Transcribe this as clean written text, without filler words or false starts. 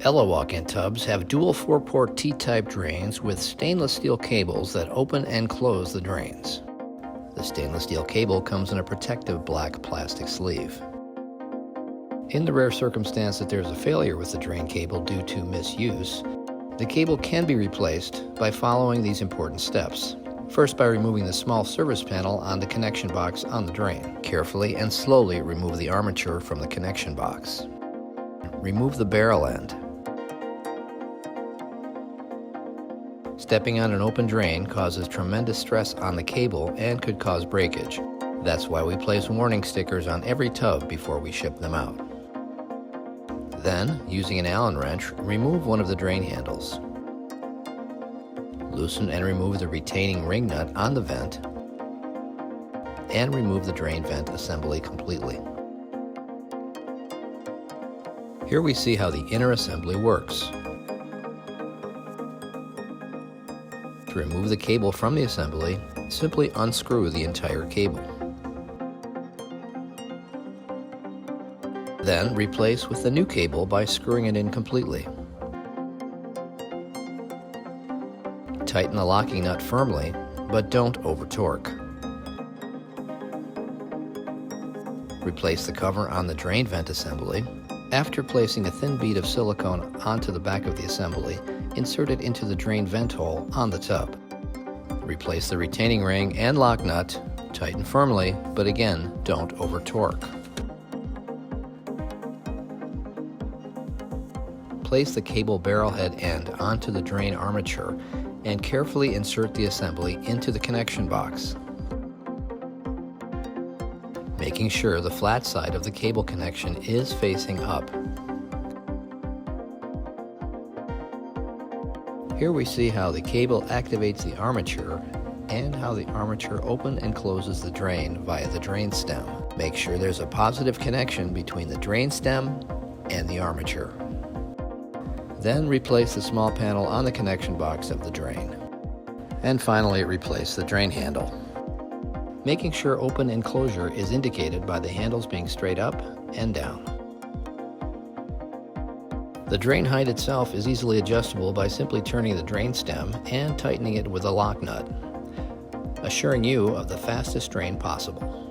Ella walk-in tubs have dual 4-port T-type drains with stainless steel cables that open and close the drains. The stainless steel cable comes in a protective black plastic sleeve. In the rare circumstance that there is a failure with the drain cable due to misuse, the cable can be replaced by following these important steps. First, by removing the small service panel on the connection box on the drain. Carefully and slowly remove the armature from the connection box. Remove the barrel end. Stepping on an open drain causes tremendous stress on the cable and could cause breakage. That's why we place warning stickers on every tub before we ship them out. Then, using an Allen wrench, remove one of the drain handles. Loosen and remove the retaining ring nut on the vent, and remove the drain vent assembly completely. Here we see how the inner assembly works. To remove the cable from the assembly, simply unscrew the entire cable. Then replace with the new cable by screwing it in completely. Tighten the locking nut firmly, but don't over-torque. Replace the cover on the drain vent assembly. After placing a thin bead of silicone onto the back of the assembly, insert it into the drain vent hole on the tub. Replace the retaining ring and lock nut, tighten firmly, but again, don't over-torque. Place the cable barrel head end onto the drain armature and carefully insert the assembly into the connection box, making sure the flat side of the cable connection is facing up. Here we see how the cable activates the armature and how the armature opens and closes the drain via the drain stem. Make sure there's a positive connection between the drain stem and the armature. Then replace the small panel on the connection box of the drain. And finally, replace the drain handle. Making sure open and closure is indicated by the handles being straight up and down. The drain height itself is easily adjustable by simply turning the drain stem and tightening it with a lock nut, assuring you of the fastest drain possible.